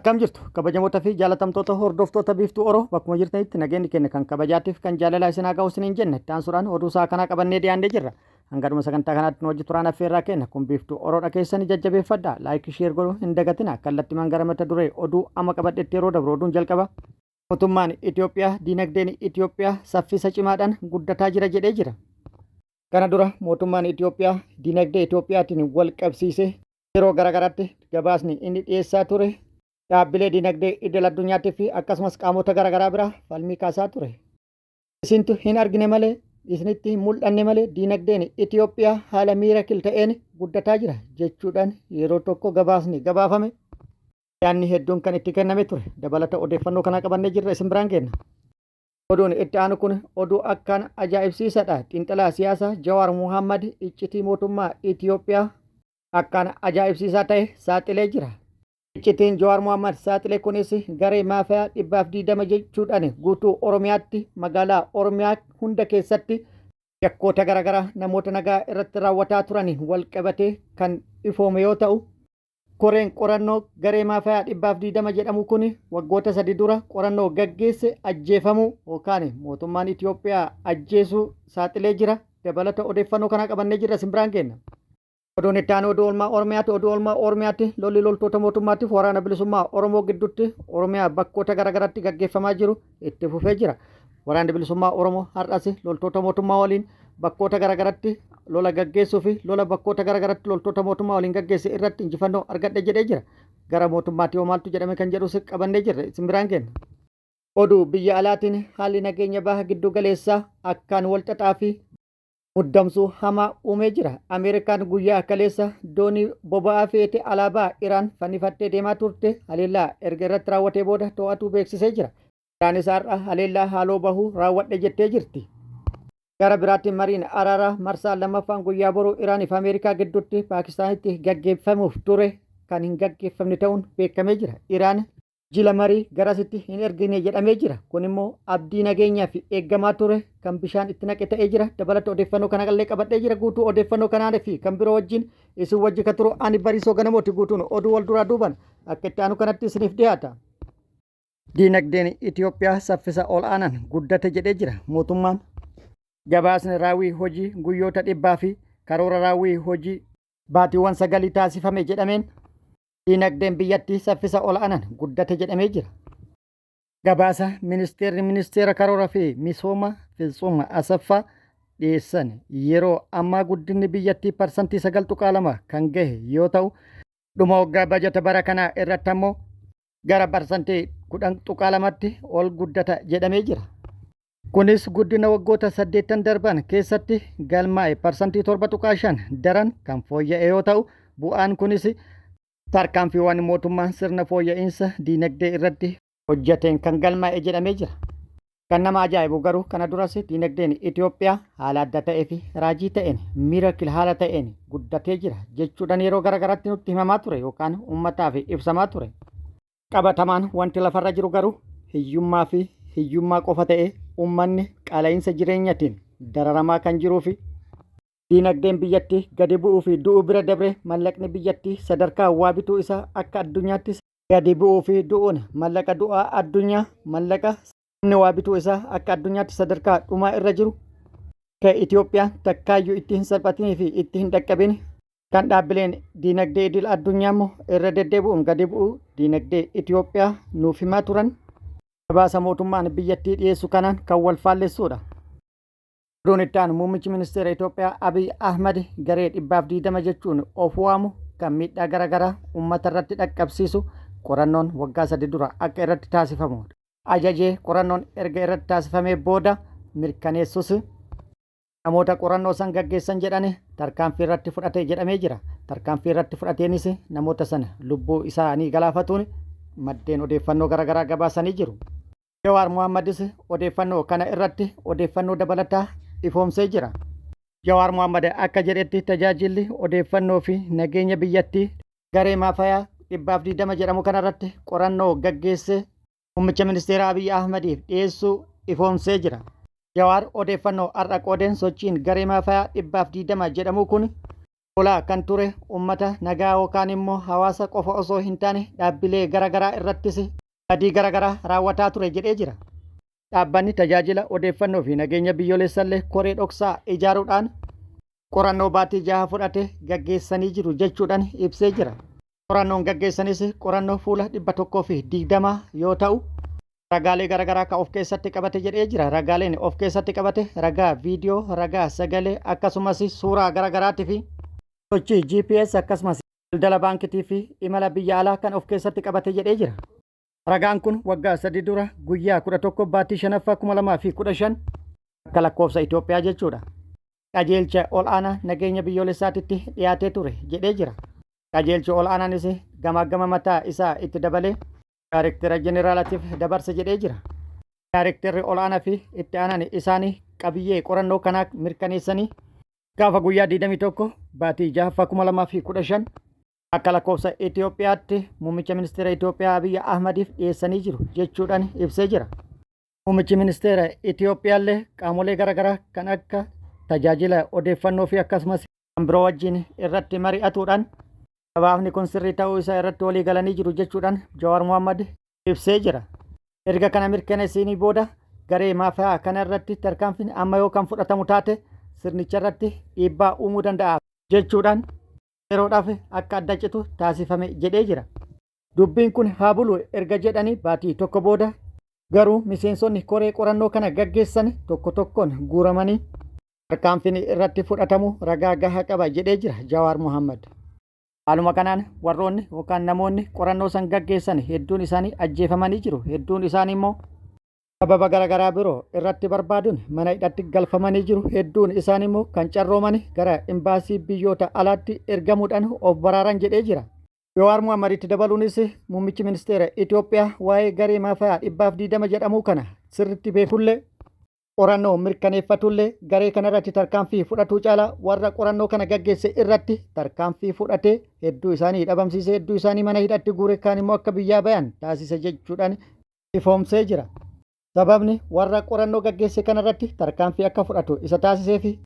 Akkam jirtu kabajamoota fi jaalatamtoota hordoftoota biiftuu Oroo bakkuma jirtanitti nageenyi keenya kan kabajaatiif kan jaalalaa isin haa ga'u isiniin jenne taansuudhaan oduu isaa kanaa qabannee dhiyaannee jirra. Hangaduma sagantaa kanaatti nu hojii turaan affeerraa kenna kun biiftuu Oroodha keessanii jajjabeeffadhaa laayikii sheer godhuu hin dagatina kallattimaan gara mata duree oduu amma qabadhetti yeroo dabru oduun jalqaba. Mootummaan Itoophiyaa diinagdeen Itoophiyaa saffisa cimaadhaan guddataa jira jedhee jira. Kana dura mootummaan Itoophiyaa diinagdee Itoophiyaatiin wal qabsiisee yeroo garagaraatti gabaasni inni dhiyeessaa ture. Dhaabbilee diinagdee idil addunyaatti fi akkasumas qaamota garaagaraa biraa falmii kaasaa ture. Isintu hin argine malee isinitti hin mul'anne malee diinagdeen Itoophiyaa haala miirakil ta'een guddataa jira jechuudhaan yeroo tokko gabaasni gabaafame. Yaanni hedduun kan itti kenname ture. Dabalata odeeffannoo kana qabannee jirra isin biraan kenna. Oduun itti aanu kun oduu akkaan ajaa'ibsiisaadha. Xiinxalaa siyaasaa Jawaar Muhammad iccitii mootummaa Itoophiyaa akkaan ajaa'ibsiisaa ta'e saaxilee jira. Iccitiin Jawaar Muhammad saaxilee kunis garee maafiyaa 120 jechuudhaan guutuu Oromiyaatti magaalaa Oromiyaa hunda keessatti yakkoota garaagaraa namoota nagaa irratti raawwataa turaniin wal qabatee kan ifoome yoo ta'u, koreen qorannoo garee maafiyaa 120 jedhamu kun waggoota 3 dura qorannoo gaggeesse ajjeefamuu yookaan mootummaan Itoophiyaa ajjeesuu saaxilee jira. Dabalata odeeffannoo kana qabannee jirra isin biraan kenna. Oduun itti aanu oduu oolmaa Oromiyaatti lolli loltoota mootummaatiif waraana bilisummaa Oromoo gidduutti Oromiyaa bakkoota garaagaraatti gaggeeffamaa jiru itti fufee jira. Waraanni bilisummaa Oromoo har'as loltoota mootummaa waliin bakkoota garaagaraatti lola gaggeessuu fi lola bakkoota garaagaraatti loltoota mootummaa waliin gaggeesse irratti injifannoo argadhe jedhee jira. Gara mootummaatti maaltu jedhame kan jedhus qabannee jirra isin biraan kenna. Oduu biyya alaatiin haalli nageenya baha giddu galeessaa akkaan wal xaxaa fi muddamsuu hamaa uumee jira. Ameerikaan guyyaa kaleessa doonii boba'aa feete alaabaa Iraan fannifattee deemaa turte haleellaa erga irratti raawwatee booda to'atuu beeksisee jira. Iraanis har'a haleellaa haaloo bahuu raawwadhe jettee jirti. Gara biraatti mariin araaraa marsaa lammaffaan guyyaa boruu Iraaniif Ameerikaa gidduutti Paakistaanitti gaggeeffamuuf ture kan hin gaggeeffamne ta'uun beekamee jira. Iraan jila marii garasitti hin ergine jedhamee jira. Kun immoo abdii nageenyaaf eeggamaa ture kan bishaan itti naqe ta'ee jira. Dabalata odeeffannoo kana qallee qabadhee jira. Guutuu odeeffannoo kanaa fi kan biroo wajjin isin wajji kan turu ani Bariisoo Ganamooti. Guutuun oduu wal duraa duuban akka itti aanu kanatti isiniif dhiyaata. Diinagdeen Itoophiyaa saffisa ol aanaan guddate jedhee jira. Mootummaan gabaasni raawwii hojii guyyoota 100 fi karoora raawwii hojii baatiiwwan 9 taasifame jedhameen diinagdeen biyyattii saffisa ol aanaan guddate jedhamee jira. Gabaasa ministeera karooraa fi misooma Fiitsum Asaffaa dhiyeessan yeroo ammaa guddinni biyyattii parsantii 9.2 kan gahe yoo ta'u, dhuma waggaa bajata bara kanaa irratti ammoo gara parsantii 10.2tti ol guddata jedhamee jira. Kunis guddina waggoota 8 darban keessatti galmaa'e parsantii 7.5 daran kan fooyya'e yoo ta'u, bu'aan kunis tarkaanfiiwwan mootummaan sirna fooyya'insa diinagdee irratti hojjeteen kan galmaa'e jedhamee jira. Kan nama ajaa'ibu garuu kana duras diinagdeen Itoophiyaa haala adda ta'ee fi raajii ta'een miirakil haala ta'een guddatee jira jechuudhaan yeroo garaagaraatti nutti himamaa ture yookaan uummataaf ibsamaa ture. Qabatamaan wanti lafarra jiru garuu hiyyummaa qofa ta'ee uummanni qaala'insa jireenyaatiin dararamaa kan jiruu fi diinagdeen biyyattii gadi bu'uu fi du'uu bira dabre mallaqni biyyattii sadarkaa waa bituu isaa akka addunyaatti gadi bu'uu fi du'uun mallaqa du'aa addunyaa mallaqa inni waa bituu isaa akka addunyaatti sadarkaa dhumaa irra jiru kan Itoophiyaan takkaayyuu itti hin salphatinii fi itti hin dhaqqabin kan dhaabbileen diinagdee idil addunyaa immoo irra deddeebi'uun gadi bu'uu diinagdee Itoophiyaa nuuf himaa turan gabaasa mootummaan biyyattii dhiyeessu kanaan kan wal faalleessuudha. Oduun itti aanu muummichi ministeera Itoophiyaa Abiy Ahmad garee 120 jechuun of waamu kan miidhaa garaagaraa uummata irratti dhaqqabsiisu qorannoon waggaa 3 dura akka irratti taasifamu ajajee qorannoon erga irratti taasifamee booda mirkaneessus namoota qorannoo san gaggeessan jedhanii tarkaanfii irratti fudhate jedhamee jira. Tarkaanfii irratti fudhateenis namoota sana lubbuu isaanii galaafatuun maddeen odeeffannoo garaagaraa gabaasanii jiru. Jawaar Muhammadis odeeffannoo kana irratti odeeffannoo dabalataa ifoomsee jira. Jawaar Muhammad akka jedhetti tajaajilli odeeffannoo fi nageenya biyyattii garee maafiyaa 120 jedhamu kanarratti qorannoo gaggeesse muummicha ministeera Abiy Ahmadiif dhiyeessuu ifoomsee jira. Jawaar odeeffannoo har'a qoodeen sochiin garee maafiyaa 120 jedhamu kun Olaa kan ture uummata nagaa yookaan immoo hawaasa qofa osoo hin taane dhaabbilee garaagaraa irrattis badii garaagaraa raawwataa ture jedhee jira. Dhaabbanni tajaajila odeeffannoo fi nageenya biyyoolessallee koree dhoksaa ijaaruudhaan qorannoo baatii 6 fudhate gaggeessanii jiru jechuudhaan ibsee jira. Qorannoon gaggeessanis qorannoo fuula 120 yoo ta'u ragaalee garaagaraa kan of keessatti qabate jedhee jira. Ragaaleen of keessatti qabate ragaa viidiyoo, ragaa sagalee akkasumas suuraa garaagaraati fi sochii GPS akkasumas daldala baankitii fi imala biyya alaa kan of keessatti qabate jedhee jira. Ragaan kun waggaa 3 dura guyyaa 11 baatii 5ffaa 2015 akka lakkoofsa Itoophiyaa jechuudha. Qajeelcha ol'aanaa nageenya biyyoolessaatitti dhiyaatee ture jedhee jira. Qajeelchi ol'aanaanis gamaagama mataa isaa itti dabalee Daayireektara Jeneraalaatiif dabarse jedhee jira. Daayireektarri ol'aanaa fi itti aanaan isaanii qabiyyee qorannoo kanaa mirkaneessanii gaafa guyyaa 21 baatii 6ffaa 2015 akka lakkoofsa Itoophiyaatti muummicha ministeera Itoophiyaa Abiyyi Ahmadiif dhiyeessanii jiru jechuudhaan ibsee jira. Muummichi ministeera Itoophiyaallee qaamolee garaagaraa kan akka tajaajila odeeffannoo fi akkasumas kan biroo wajjin irratti mari'atuudhaan gabaafni kun sirrii ta'uu isaa irratti walii galanii jiru jechuudhaan Jawaar Mohammad ibsee jira. Erga kana mirkaneessanii booda garee maafiyaa kana irratti tarkaanfiin amma yoo kan fudhatamu taate sirnicha irratti dhiibbaa uumuu danda'a jechuudhaan yeroodhaaf akka adda citu taasifame jedhee jira. Dubbiin kun haa bulu erga jedhanii baatii tokko booda garuu miseensonni koree qorannoo kana gaggeessan tokko tokkoon guuramanii tarkaanfiin irratti fudhatamu ragaa gahaa qaba jedhee jira Jawaar Mohammad. Haaluma kanaan warroonni yookaan namoonni qorannoo san gaggeessan hedduun isaanii ajjeefamanii jiru. Hedduun isaanii immoo sababa garaagaraa biroo irratti barbaaduun mana hidhatti galfamanii jiru. Hedduun isaanii immoo kan carroomanii gara imbaasii biyyoota alaatti ergamuudhaan of baraaran jedhee jira. Jawaar Mohammaditti dabaluunis muummichi ministeera Itoophiyaa waa'ee garee maafiyaa 120 jedhamuu kana sirriitti beekullee qorannoo mirkaneeffatullee garee kanarratti tarkaanfii fudhatuu caalaa warra qorannoo kana gaggeesse irratti tarkaanfii fudhatee hedduu isaanii dhabamsiisee hedduu isaanii mana hidhatti guure kaan immoo akka biyyaa bayan taasise jechuudhaan ifoomsee jira. Sababni warra qorannoo gaggeesse kanarratti tarkaanfii akka fudhatu isa taasisee fi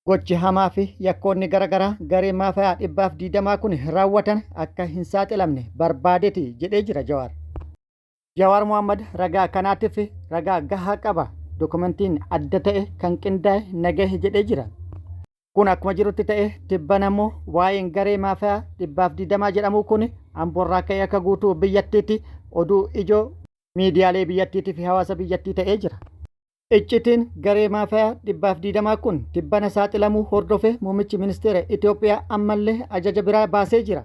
gochi hamaa fi yakkoonni garaagaraa garee maafiyaa 120 kun raawwatan akka hin saaxilamne barbaadeeti jedhee jira Jawaar. Jawaar Mohammad ragaa kanaatiif ragaa gahaa qaba. Dokumentiin adda ta'e kan qindaa'e nagahe jedhee jira. Kun akkuma jirutti ta'e tibbana immoo waa'een garee maafiyaa 120 jedhamu kun amboorraa ka'ee akka guutuu biyyattiitti oduu ijoo miidiyaalee biyyattiitii fi hawaasa biyyattii ta'ee jira. Iccitiin garee maafiyaa 120 kun tibbana saaxilamuu hordofee muummichi ministeera Itoophiyaa ammallee ajaja biraa baasee jira.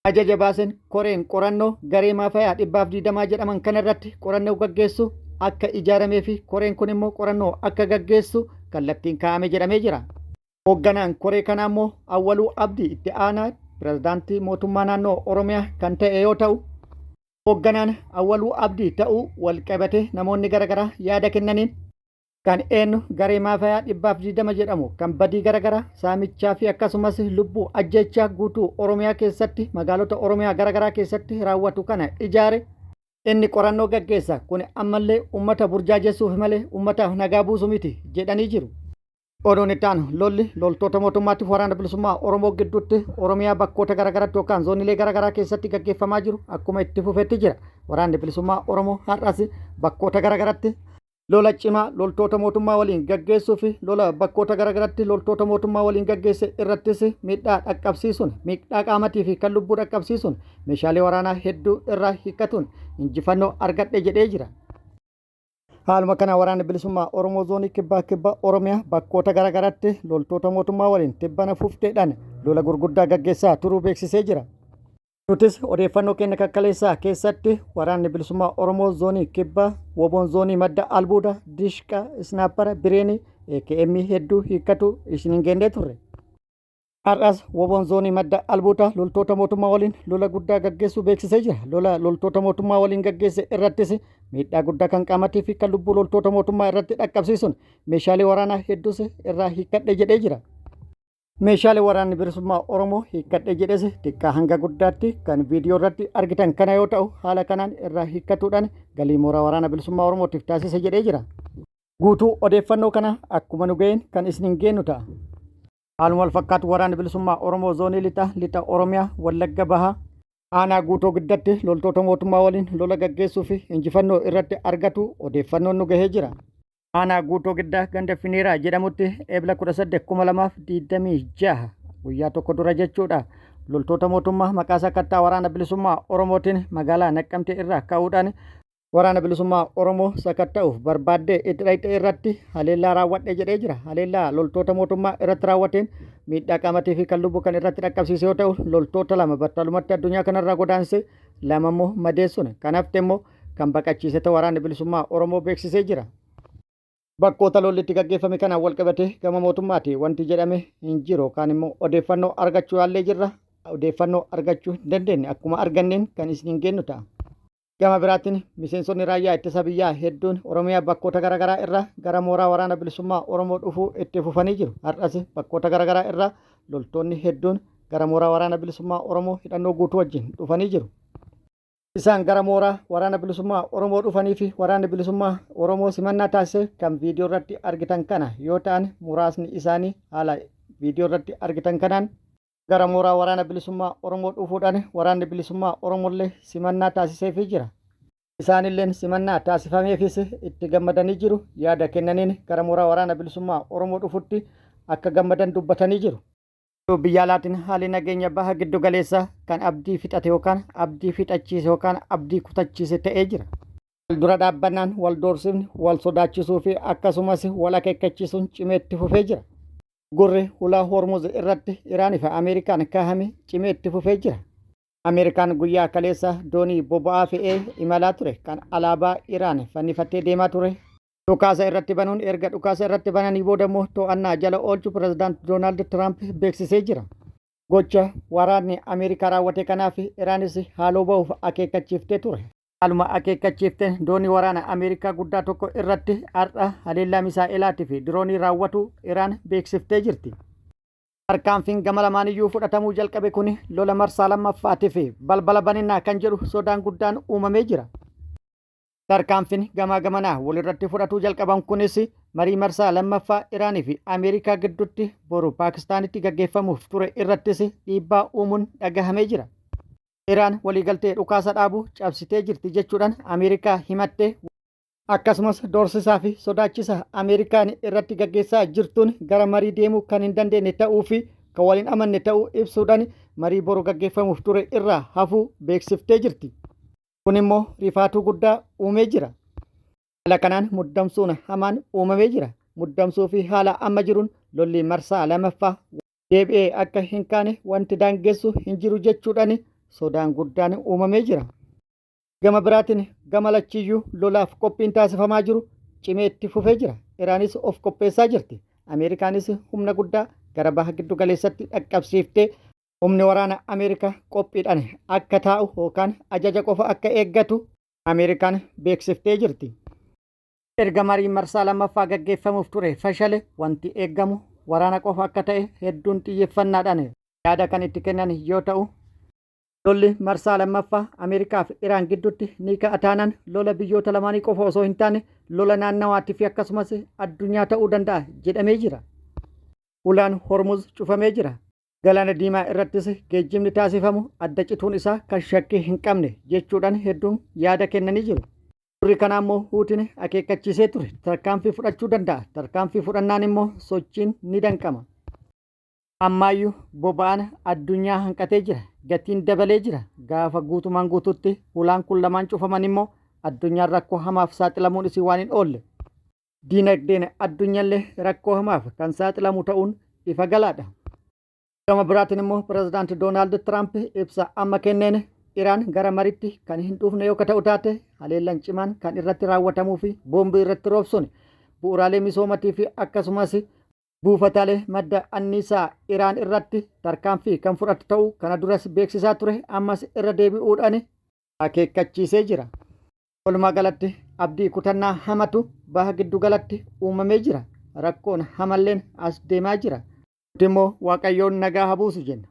Ajaja baaseen koreen qorannoo garee maafiyaa 120 jedhaman kanarratti qorannoo gaggeessu akka ijaaramee fi koreen kun immoo qorannoo akka gaggeessu kallattiin kaa'ame jedhamee jira. Hoogganaan koree kanaa immoo Awwaluu Abdii itti aanaa pirezidaantii mootummaa naannoo Oromiyaa kan ta'e yoo ta'u, hoogganaan Awwaluu Abdii ta'uu wal qabatee namoonni garaagaraa yaada kennaniin kan eenyu garee maafiyaa 120 jedhamu kan badii garaagaraa saamichaa fi akkasumas lubbuu ajjechaa guutuu Oromiyaa keessatti magaalota Oromiyaa garaagaraa keessatti raawwatu kana ijaare inni qorannoo gaggeessa kun ammallee uummata burjaajessuuf malee uummataaf nagaa buusu miti jedhanii jiru. Oduun itti aanu lolli loltoota mootummaatiif waraana bilisummaa Oromoo gidduutti Oromiyaa bakkoota garaagaraatti yookaan zoonilee garaagaraa keessatti gaggeeffamaa jiru akkuma itti fufetti jira. Waraanni bilisummaa Oromoo har'as bakkoota garaagaraatti lola cimaa loltoota mootummaa waliin gaggeessuu fi lola bakkoota garaagaraatti loltoota mootummaa waliin gaggeesse irrattis miidhaa dhaqqabsiisuun miidhaa qaamatii fi kan lubbuu dhaqqabsiisuun meeshaalee waraanaa hedduu irraa hiikkatuun injifannoo argadhe jedhee jira. Haaluma kana waraanni bilisummaa Oromoo zoonii kibba Oromiyaa bakkoota garaagaraatti loltoota mootummaa waliin tibbana fufteedhaan lola gurguddaa gaggeessaa turuu beeksisee jira. Nutis odeeffannoo keenya kakkaleessaa keessatti waraanni bilisummaa Oromoo zoonii kibba woboon zoonii madda albuuda dishqa isnaappara bireenii AKM hedduu hiikkatu isiniin geendee turre. Har'as woboon zoonii madda albuuda loltoota mootummaa waliin lola guddaa gaggeessuu beeksisee jira. Lola loltoota mootummaa waliin gaggeesse irrattis miidhaa guddaa kan qaamatii fi kan lubbuu loltoota mootummaa irratti dhaqqabsiisuun meeshaalee waraanaa hedduus irraa hiikkadhe jedhee jira. Meeshaalee waraanni bilisummaa Oromoo hiikkadhe jedhes xiqqaa hanga guddaatti kan viidiyoo irratti argitan kana yoo ta'u haala kanaan irraa hiikkatuudhaan galii mooraa waraana bilisummaa Oromootiif taasise jedhee jira. Guutuu odeeffannoo kana akkuma nu ga'een kan isiniin geenyu ta'a. Haaluma wal fakkaatu waraanni bilisummaa Oromoo zoonii lixa Oromiyaa Wallagga Bahaa aanaa guutoo giddatti loltoota mootummaa waliin lola gaggeessuu fi injifannoo irratti argatu odeeffannoon nu gahee jira. Aanaa guutoo giddaa ganda Finiiraa jedhamutti eebla 18,2026 guyyaa tokko dura jechuudha. Loltoota mootummaa maqaa sakattaa waraana bilisummaa Oromootiin magaalaa Naqqamtee irraa ka'uudhaan waraana bilisummaa Oromoo sakatta'uuf barbaaddee itti dhayxe irratti haleellaa raawwadhe jedhee jira. Haleellaa loltoota mootummaa irratti raawwateen miidhaa qaamaa fi kan lubbuu kan irratti dhaqqabsiise yoo ta'u, loltoota lama battalumatti addunyaa kanarraa godaanse lama immoo madeessuun kan hafte immoo kan baqachiise ta'uu waraanni bilisummaa Oromoo beeksisee jira. Bakkoota lolli itti gaggeeffame kanaan wal qabate gama mootummaati wanti jedhame hin jiru. Kaan immoo odeeffannoo argachuu yaallee jirra. Odeeffannoo argachuu hin dandeenye akkuma arganneen kan isin kennu ta'a. Gama biraatiin miseensonni raayyaa ittisa biyyaa hedduun Oromiyaa bakkoota garaagaraa irraa gara mooraa waraana bilisummaa Oromoo dhufuu itti fufanii jiru. Har'as bakkoota garaagaraa irraa loltoonni hedduun gara mooraa waraana bilisummaa Oromoo hidhannoo guutuu wajjin dhufanii jiru. Isaan gara mooraa waraana bilisummaa Oromoo dhufanii fi waraanni bilisummaa Oromoo simannaa taasise kan viidiyoo irratti argitan kana yoo ta'an, muraasni isaanii haala viidiyoo irratti argitan kanaan gara mooraa waraana bilisummaa Oromoo dhufuudhaan waraanni bilisummaa Oromollee simannaa taasiseefii jira. Isaanillee simannaa taasifameefis itti gammadanii jiru. Yaada kennaniin gara mooraa waraana bilisummaa Oromoo dhufutti akka gammadan dubbatanii jiru. Biyya alaatiin haalli nageenya baha giddu galeessaa kan abdii fixate yookaan abdii fixachiise yookaan abdii kutachiise ta'ee jira. Wal dura dhaabbannaan wal doorsifni wal sodaachisuu fi akkasumas wal akeekkachiisuun cimeetti fufee jira. Gurri hulaa Hormuz irratti Iraanii fi Ameerikaan kaahame cimeetti fufee jira. Ameerikaan guyyaa kaleessa doonii boba'aa fe'ee imalaa ture kan alaabaa Iraan fannifattee deemaa ture. Dhukaasa irratti banuun erga dhukaasa irratti bananii booda immoo to'annaa jala oolchuu pirezidaant Doonaald Tiraamp beeksisee jira. Gocha waraanni Ameerikaa raawwate kanaaf Iraanis haaloo ba'uuf akeekkachiiftee ture. Haaluma akeekkachiifteen doonii waraana Ameerikaa guddaa tokko irratti har'a haleellaa misaa'elaatii fi diroonii raawwatu Iraan beeksiftee jirti. Tarkaanfiin gama lamaaniyyuu fudhatamuu jalqabe kun lola marsaa lammaffaatii fi balbala baninnaa kan jedhu sodaan guddaan uumamee jira. Tarkaanfiin gamaa gamanaa walirratti fudhatuu jalqaban kunis marii marsaa lammaffaa Iraanii fi Ameerikaa gidduutti boru Paakistaanitti gaggeeffamuuf ture irrattis dhiibbaa uumuun dhagahamee jira. Iraan waliigaltee dhukaasa dhaabuu cabsitee jirti jechuudhaan Ameerikaa himattee akkasumas doorsisaa fi sodaachisa Ameerikaan irratti gaggeessaa jirtuun gara marii deemuu kan hin dandeenye ta'uu fi kan waliin amanne ta'uu ibsuudhaan marii boru gaggeeffamuuf ture irraa hafuu beeksiftee jirti. Kun immoo rifaatuu guddaa uumee jira. Haala kanaan muddamsuun hamaan uumamee jira. Muddamsuu fi haala amma jiruun lolli marsaa lammaffaa deebi'ee akka hin kaane wanti daangessu hin jiru jechuudhaan sodaan guddaan uumamee jira. Gama biraatiin gama lachiyyuu lolaaf qophiin taasifamaa jiru cimee itti fufee jira. Iraanis of qopheessaa jirti. Ameerikaanis humna guddaa gara baha giddu galeessatti dhaqqabsiiftee humni waraana Ameerikaa qophiidhaan akka taa'u yookaan ajaja qofa akka eeggatu Ameerikaan beeksiftee jirti. Erga mariin marsaa lammaffaa gaggeeffamuuf ture fashale wanti eeggamu waraana qofa akka ta'e hedduun xiyyeeffannaadhaan yaada kan itti kennan yoo ta'u, lolli marsaa lammaffaa Ameerikaa fi Iraan gidduutti ni ka'a taanaan lola biyyoota lamaanii qofa osoo hin taane lola naannawaatii fi akkasumas addunyaa ta'uu danda'a jedhamee jira. Ulaan Hormuz cufamee jira. Galaana Diimaa irrattis geejjibni taasifamu adda cituun isaa kan shakkii hin qabne jechuudhaan hedduun yaada kennanii jiru. Turri kanaa immoo Huutiin akeekkachiisee ture tarkaanfii fudhachuu danda'a. Tarkaanfii fudhannaan immoo sochiin ni danqama. Ammaayyuu boba'aan addunyaa hanqatee jira. Gatiin dabalee jira. Gaafa guutumaan guututti ulaan kun lamaan cufaman immoo addunyaan rakkoo hamaaf saaxilamuun isii waan hin oolle. Diinagdeen addunyaallee rakkoo hamaaf kan saaxilamu ta'uun ifa galaadha. Gama biraatiin immoo pirezidaant Doonaald Tiraamp ibsa amma kenneen Iraan gara mariitti kan hin dhufne yoo ta'u taate haleellaan cimaan kan irratti raawwatamuu fi boombii irratti roobsuun bu'uuraalee misoomatii fi akkasumas buufataalee madda anniisaa Iraan irratti tarkaanfii kan fudhatu ta'uu kana duras beeksisaa ture ammas irra deebi'uudhaan akeekkachiisee jira. Walumaa galatti abdii kutannaa hamatu baha giddu galatti uumamee jira. Rakkoon hamalleen as deemaa jira. Immoo Waaqayyoon nagaa haa buusu jenna.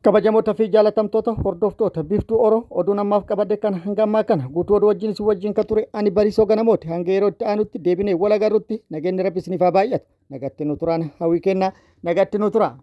Kabajamoota fi jaalatamtoota hordoftoota Biiftuu Oroo oduu namaaf qabadde kana hanga ammaa kana guutuu oduu wajjin si wajjin kan ture ani Bariisoo Ganamooti. Hanga yeroo itti aanutti deebinee wal agarrutti nageenyi Rabbi isiniif haa baay'atu. Nagaatti nu turaan hawwii kennaa nagatti nu tura.